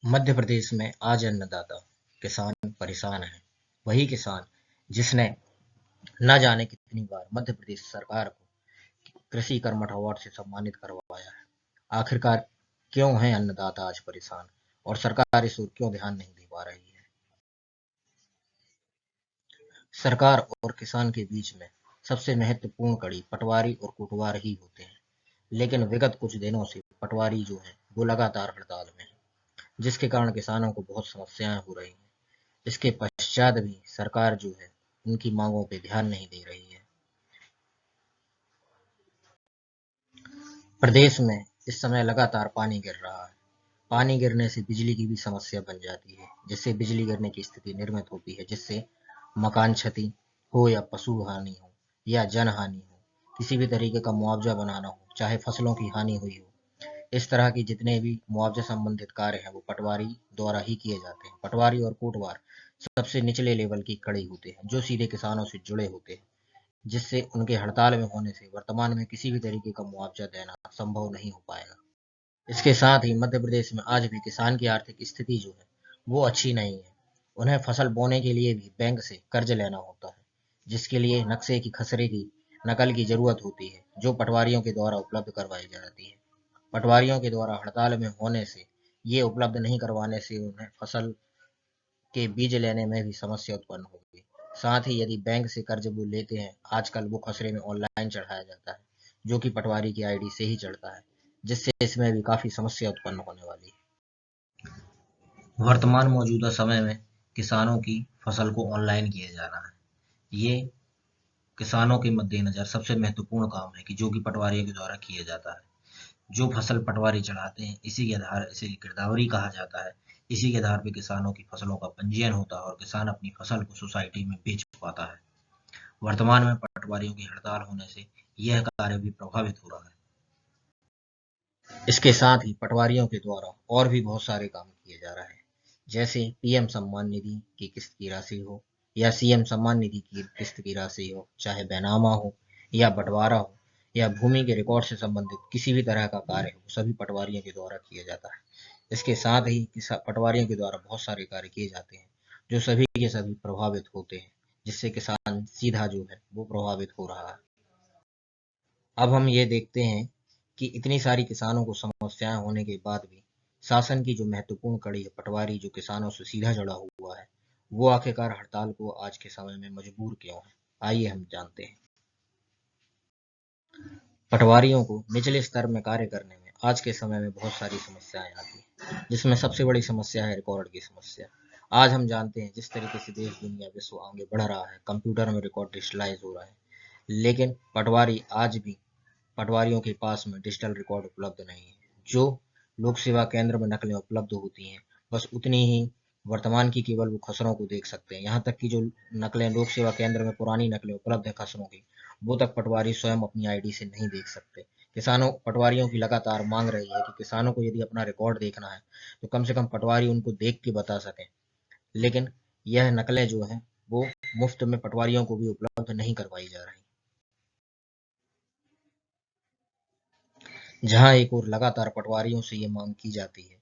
मध्य प्रदेश में आज अन्नदाता किसान परेशान है। वही किसान जिसने न जाने कितनी बार मध्य प्रदेश सरकार को कृषि कर्मठ अवार्ड से सम्मानित करवाया है। आखिरकार क्यों है अन्नदाता आज परेशान और सरकार इस ओर क्यों ध्यान नहीं दे पा रही है? सरकार और किसान के बीच में सबसे महत्वपूर्ण कड़ी पटवारी और कोटवार ही होते हैं। लेकिन विगत कुछ दिनों से पटवारी जो है वो लगातार हड़ताल में है, जिसके कारण किसानों को बहुत समस्याएं हो रही हैं। इसके पश्चात भी सरकार जो है उनकी मांगों पे ध्यान नहीं दे रही है। प्रदेश में इस समय लगातार पानी गिर रहा है। पानी गिरने से बिजली की भी समस्या बन जाती है, जिससे बिजली गिरने की स्थिति निर्मित होती है, जिससे मकान क्षति हो या पशु हानि हो या जन हानि हो, किसी भी तरीके का मुआवजा बनाना हो, चाहे फसलों की हानि हुई हो, इस तरह की जितने भी मुआवजा संबंधित कार्य हैं वो पटवारी द्वारा ही किए जाते हैं। पटवारी और कोटवार सबसे निचले लेवल की कड़ी होते हैं, जो सीधे किसानों से जुड़े होते हैं, जिससे उनके हड़ताल में होने से वर्तमान में किसी भी तरीके का मुआवजा देना संभव नहीं हो पाएगा। इसके साथ ही मध्य प्रदेश में आज भी किसान की आर्थिक स्थिति जो है वो अच्छी नहीं है। उन्हें फसल बोने के लिए भी बैंक से कर्ज लेना होता है, जिसके लिए नक्शे की खसरे की नकल की जरूरत होती है, जो पटवारियों के द्वारा उपलब्ध करवाई जाती है। पटवारियों के द्वारा हड़ताल में होने से ये उपलब्ध नहीं करवाने से उन्हें फसल के बीज लेने में भी समस्या उत्पन्न होगी। साथ ही यदि बैंक से कर्ज वो लेते हैं, आजकल वो खसरे में ऑनलाइन चढ़ाया जाता है, जो कि पटवारी की आईडी से ही चढ़ता है, जिससे इसमें भी काफी समस्या उत्पन्न होने वाली है। वर्तमान मौजूदा समय में किसानों की फसल को ऑनलाइन किया जा रहा है। ये किसानों के मद्देनजर सबसे महत्वपूर्ण काम है कि जो कि पटवारियों के द्वारा किया जाता है। जो फसल पटवारी चढ़ाते हैं इसी के आधार इसे गिरदावरी कहा जाता है। इसी के आधार पर किसानों की फसलों का पंजीयन होता है और किसान अपनी फसल को सोसाइटी में बेच पाता है। वर्तमान में पटवारियों की हड़ताल होने से यह कार्य भी प्रभावित हो रहा है। इसके साथ ही पटवारियों के द्वारा और भी बहुत सारे काम किए जा रहे हैं, जैसे पीएम सम्मान निधि की किस्त की राशि हो या सीएम सम्मान निधि की किस्त की राशि हो, चाहे बैनामा हो या बंटवारा हो या भूमि के रिकॉर्ड से संबंधित किसी भी तरह का कार्य हो, सभी पटवारियों के द्वारा किया जाता है। इसके साथ ही पटवारियों के द्वारा बहुत सारे कार्य किए जाते हैं, जो सभी के सभी प्रभावित होते हैं, जिससे किसान सीधा जो है वो प्रभावित हो रहा है। अब हम ये देखते हैं कि इतनी सारी किसानों को समस्याएं होने के बाद भी शासन की जो महत्वपूर्ण कड़ी है पटवारी, जो किसानों से सीधा जुड़ा हुआ है, वो आखिरकार हड़ताल को आज के समय में मजबूर क्यों है? आइए हम जानते हैं। पटवारियों को निचले स्तर में कार्य करने में आज के समय में बहुत सारी समस्याएं आती हैं, जिसमें सबसे बड़ी समस्या है रिकॉर्ड की समस्या। आज हम जानते हैं जिस तरीके से देश दुनिया विश्व आगे बढ़ रहा है, कंप्यूटर में रिकॉर्ड डिजिटलाइज हो रहा है, लेकिन पटवारियों के पास में डिजिटल रिकॉर्ड उपलब्ध नहीं है। जो लोक सेवा केंद्र में नकलें उपलब्ध होती हैं, बस उतनी ही वर्तमान की केवल वो खसरों को देख सकते हैं। यहाँ तक कि जो नकलें लोक सेवा केंद्र में पुरानी नकलें उपलब्ध है खसरों की, वो तक पटवारी स्वयं अपनी आईडी से नहीं देख सकते। पटवारियों की लगातार मांग रही है कि किसानों को यदि अपना रिकॉर्ड देखना है तो कम से कम पटवारी उनको देख के बता सकें, लेकिन यह नकलें जो हैं वो मुफ्त में पटवारियों को भी उपलब्ध नहीं करवाई जा रही। जहां एक और लगातार पटवारियों से ये मांग की जाती है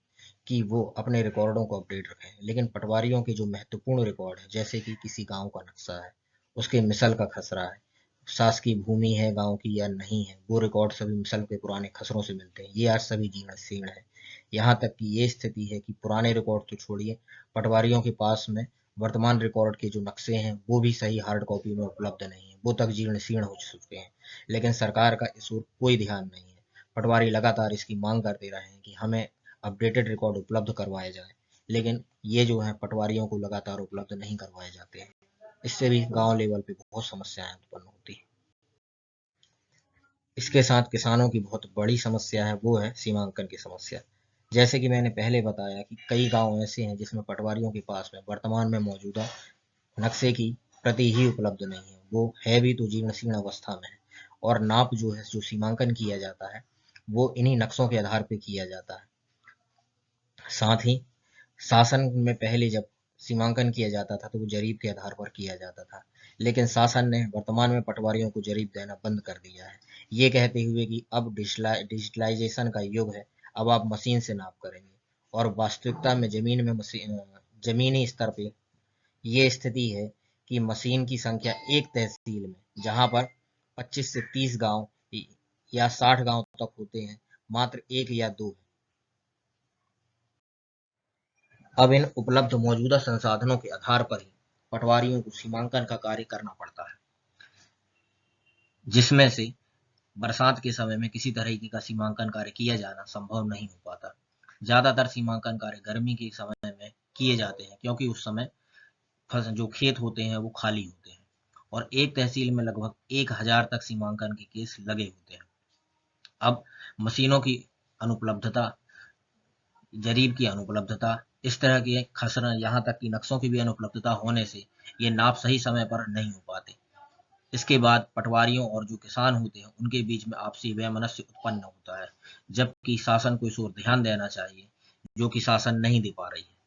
कि वो अपने रिकॉर्डों को अपडेट रखें, लेकिन पटवारियों के जो महत्वपूर्ण रिकॉर्ड है, जैसे कि किसी गांव का नक्शा है, उसके मिसल का खसरा है, शासकीय भूमि है गांव की या नहीं है, वो रिकॉर्ड सभी मिसल के पुराने खसरों से मिलते हैं। ये आज सभी जीर्ण शीर्ण है। यहाँ तक कि ये स्थिति है कि पुराने रिकॉर्ड तो छोड़िए, पटवारियों के पास में वर्तमान रिकॉर्ड के जो नक्शे हैं वो भी सही हार्ड कॉपी में उपलब्ध नहीं है, वो तक जीर्ण शीर्ण हो चुके हैं। लेकिन सरकार का इस ओर कोई ध्यान नहीं है। पटवारी लगातार इसकी मांग करते रहे हैं कि हमें अपडेटेड रिकॉर्ड उपलब्ध करवाए जाए, लेकिन ये जो है पटवारियों को लगातार उपलब्ध नहीं करवाए जाते हैं। इससे भी गांव लेवल पे बहुत समस्याएं उत्पन्न होती हैं। इसके साथ किसानों की बहुत बड़ी समस्या है, वो है सीमांकन की समस्या। जैसे कि मैंने पहले बताया कि कई गांव ऐसे हैं जिसमें पटवारियों के पास में वर्तमान में मौजूदा नक्शे की प्रति ही उपलब्ध नहीं है, वो है भी तो जीर्ण शीर्ण अवस्था में है। और नाप जो है, जो सीमांकन किया जाता है, वो इन्हीं नक्शों के आधार पर किया जाता है। साथ ही शासन में पहले जब सीमांकन किया जाता था तो वो जरीब के आधार पर किया जाता था, लेकिन शासन ने वर्तमान में पटवारियों को जरीब देना बंद कर दिया है, ये कहते हुए कि अब डिजिटलाइजेशन का युग है, अब आप मशीन से नाप करेंगे। और वास्तविकता में जमीनी स्तर पे ये स्थिति है कि मशीन की संख्या एक तहसील में, जहां पर 25 से 30 गांव या 60 गांव तक होते हैं, मात्र एक या दो है। अब इन उपलब्ध मौजूदा संसाधनों के आधार पर ही पटवारियों को सीमांकन का कार्य करना पड़ता है, जिसमें से बरसात के समय में किसी तरह का सीमांकन कार्य किया जाना संभव नहीं हो पाता। ज्यादातर सीमांकन कार्य गर्मी के समय में किए जाते हैं, क्योंकि उस समय जो खेत होते हैं वो खाली होते हैं और एक तहसील में लगभग 1000 तक सीमांकन के केस लगे होते हैं। अब मशीनों की अनुपलब्धता, जरीब की अनुपलब्धता, इस तरह के खसरा, यहाँ तक कि नक्शों की भी अनुपलब्धता होने से ये नाप सही समय पर नहीं हो पाते। इसके बाद पटवारियों और जो किसान होते हैं उनके बीच में आपसी वैमनस्य उत्पन्न होता है, जबकि शासन को इस ओर ध्यान देना चाहिए, जो कि शासन नहीं दे पा रही है।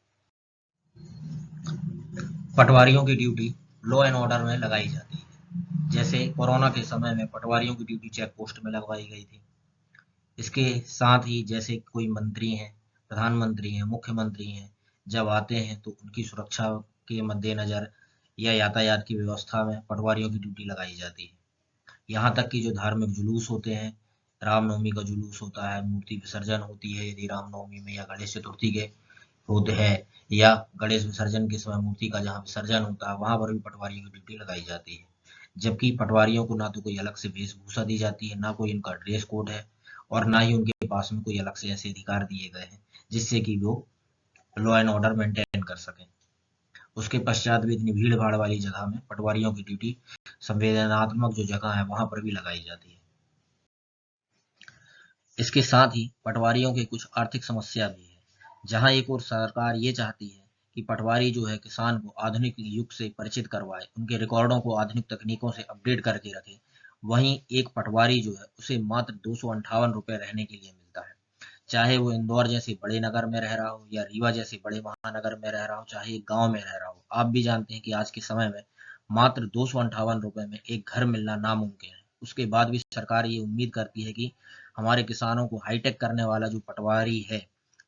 पटवारियों की ड्यूटी लॉ एंड ऑर्डर में लगाई जाती है। जैसे कोरोना के समय में पटवारियों की ड्यूटी चेक पोस्ट में लगवाई गई थी। इसके साथ ही जैसे कोई मंत्री हैं, प्रधानमंत्री हैं, मुख्यमंत्री हैं, जब आते हैं तो उनकी सुरक्षा के मद्देनजर या यातायात की व्यवस्था में पटवारियों की ड्यूटी लगाई जाती है। यहाँ तक कि जो धार्मिक जुलूस होते हैं, रामनवमी का जुलूस होता है, मूर्ति विसर्जन होती है यदि रामनवमी में, या गणेश चतुर्थी के होते हैं, या गणेश विसर्जन के समय मूर्ति का जहाँ विसर्जन होता है वहां पर भी पटवारियों की ड्यूटी लगाई जाती है। जबकि पटवारियों को ना तो कोई अलग से वेशभूषा दी जाती है, ना कोई उनका ड्रेस कोड है, और ना ही उनके पास में कोई अलग से ऐसे अधिकार दिए गए हैं जिससे कि वो लॉ एंड ऑर्डर मेंटेन कर सकें। उसके पश्चात भी इतनी भीड़ भाड़ वाली जगह में पटवारियों की ड्यूटी संवेदनात्मक जो जगह है वहां पर भी लगाई जाती है। इसके साथ ही पटवारियों के कुछ आर्थिक समस्या भी है। जहां एक और सरकार ये चाहती है कि पटवारी जो है किसान को आधुनिक युग से परिचित करवाए, उनके रिकॉर्डों को आधुनिक तकनीकों से अपडेट करके रखे, वहीं एक पटवारी जो है उसे मात्र 258 रुपये रहने के लिए मिलता है। चाहे वो इंदौर जैसे बड़े नगर में रह रहा हो या रीवा जैसे बड़े महानगर में रह रहा हो, चाहे एक गांव में रह रहा हो, आप भी जानते हैं कि आज के समय में मात्र 258 रुपये में एक घर मिलना नामुमकिन है। उसके बाद भी सरकार ये उम्मीद करती है कि हमारे किसानों को हाईटेक करने वाला जो पटवारी है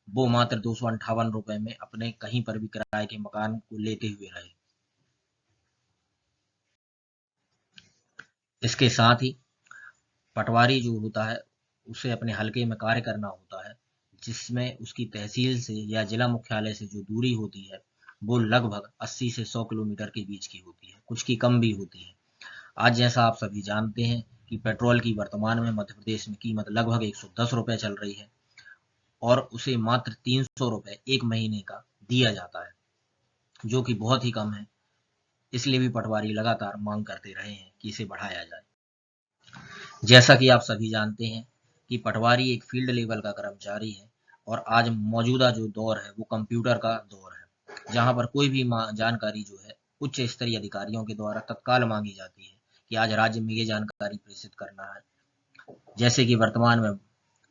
वो मात्र 258 रुपये में अपने कहीं पर भी किराए के मकान को लेते हुए रहे। इसके साथ ही पटवारी जो होता है उसे अपने हलके में कार्य करना होता है, जिसमें उसकी तहसील से या जिला मुख्यालय से जो दूरी होती है वो लगभग 80 से 100 किलोमीटर के बीच की होती है, कुछ की कम भी होती है। आज जैसा आप सभी जानते हैं कि पेट्रोल की वर्तमान में मध्य प्रदेश में कीमत लगभग 110 रुपये चल रही है और उसे मात्र 300 रुपये एक महीने का दिया जाता है, जो कि बहुत ही कम है। इसलिए भी पटवारी लगातार मांग करते रहे हैं कि इसे बढ़ाया जाए। जैसा कि आप सभी जानते हैं कि पटवारी एक फील्ड लेवल का कर्मचारी है और आज मौजूदा जो दौर है वो कंप्यूटर का दौर है, जहां पर कोई भी जानकारी जो है उच्च स्तरीय अधिकारियों के द्वारा तत्काल मांगी जाती है कि आज राज्य में ये जानकारी प्रेषित करना है। जैसे कि वर्तमान में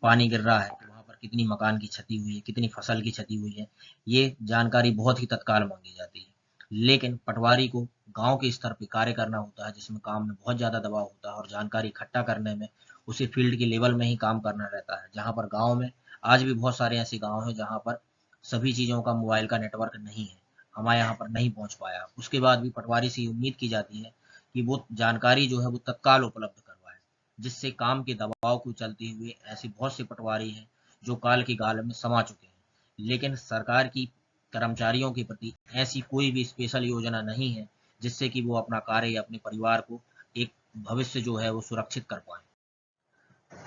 पानी गिर रहा है तो वहां पर कितनी मकान की क्षति हुई है, कितनी फसल की क्षति हुई है, ये जानकारी बहुत ही तत्काल मांगी जाती है। लेकिन पटवारी को गांव के स्तर पर कार्य करना होता है, जिसमें काम में बहुत ज्यादा दबाव होता है और जानकारी इकट्ठा करने में उसे फील्ड के लेवल में ही काम करना रहता है। जहां पर गांव में आज भी बहुत सारे ऐसे गांव हैं जहां पर सभी चीजों का मोबाइल का नेटवर्क नहीं है, हमारे यहाँ पर नहीं पहुंच पाया। उसके बाद भी पटवारी से उम्मीद की जाती है कि वो जानकारी जो है वो तत्काल उपलब्ध करवाए, जिससे काम के दबाव को चलते हुए ऐसे बहुत से पटवारी हैं जो काल के गाल में समा चुके हैं। लेकिन सरकार की कर्मचारियों के प्रति ऐसी कोई भी स्पेशल योजना नहीं है जिससे कि वो अपना कार्य या अपने परिवार को एक भविष्य जो है वो सुरक्षित कर पाए।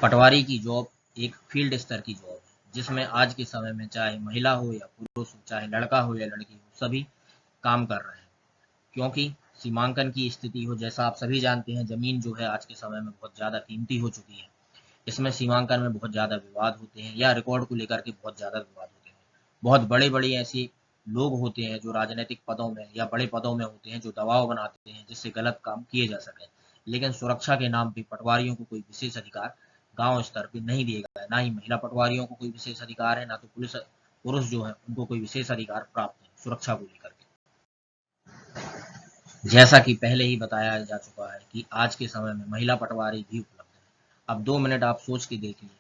पटवारी की जॉब एक फील्ड स्तर की जॉब है, जिसमें आज के समय में चाहे महिला हो या पुरुष हो, चाहे लड़का हो या लड़की हो, सभी काम कर रहे हैं। क्योंकि सीमांकन की स्थिति हो, जैसा आप सभी जानते हैं, जमीन जो है आज के समय में बहुत ज्यादा कीमती हो चुकी है। इसमें सीमांकन में बहुत ज्यादा विवाद होते हैं या रिकॉर्ड को लेकर के बहुत ज्यादा विवाद होते हैं। बहुत बड़े बड़े ऐसे लोग होते हैं जो राजनीतिक पदों में या बड़े पदों में होते हैं, जो दबाव बनाते हैं जिससे गलत काम किए जा सके। लेकिन सुरक्षा के नाम पे पटवारियों को कोई विशेष अधिकार गांव स्तर पे नहीं दिए गए, ना ही महिला पटवारियों को कोई विशेष अधिकार है, ना तो पुरुष जो है उनको कोई विशेष अधिकार प्राप्त है सुरक्षा को लेकर के। जैसा कि पहले ही बताया जा चुका है कि आज के समय में महिला पटवारी भी उपलब्ध है। अब 2 मिनट आप सोच के देखिए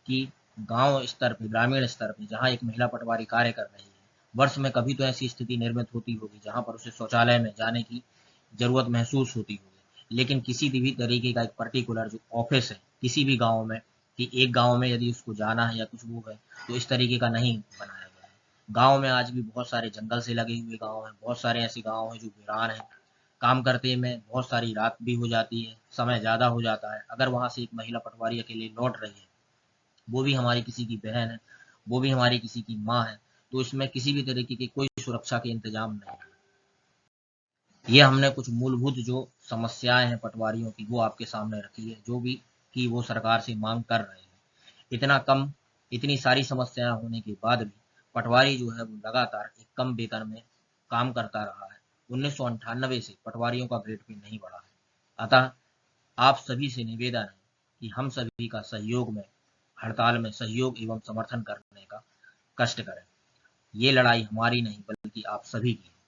कि गांव स्तर पे, ग्रामीण स्तर पे जहां एक महिला पटवारी कार्य कर रही है, वर्ष में कभी तो ऐसी स्थिति निर्मित होती होगी जहां पर उसे शौचालय में जाने की जरूरत महसूस होती होगी, लेकिन किसी भी तरीके का एक पर्टिकुलर जो ऑफिस है किसी भी गांव में, कि एक गांव में यदि उसको जाना है या कुछ वो है, तो इस तरीके का नहीं बनाया गया है। गांव में आज भी बहुत सारे जंगल से लगे हुए गांव हैं, बहुत सारे ऐसे गांव हैं जो वीरान हैं, काम करते में बहुत सारी रात भी हो जाती है, समय ज़्यादा हो जाता है। अगर वहाँ से एक महिला पटवारी अकेले लौट रही है, वो भी हमारी किसी की बहन है, वो भी हमारी किसी की माँ है, तो इसमें किसी भी तरीके की कोई सुरक्षा के इंतजाम नहीं है। ये हमने कुछ मूलभूत जो समस्याएं हैं पटवारियों की वो आपके सामने रखी है, जो भी कि वो सरकार से मांग कर रहे हैं। इतना कम, इतनी सारी समस्याएं होने के बाद भी पटवारी जो है वो लगातार एक कम वेतन में काम करता रहा है। 1998 से पटवारियों का ग्रेड भी नहीं बढ़ा है। अतः आप सभी से निवेदन है कि हम सभी का सहयोग में, हड़ताल में सहयोग एवं समर्थन करने का कष्ट करें। ये लड़ाई हमारी नहीं बल्कि आप सभी की है।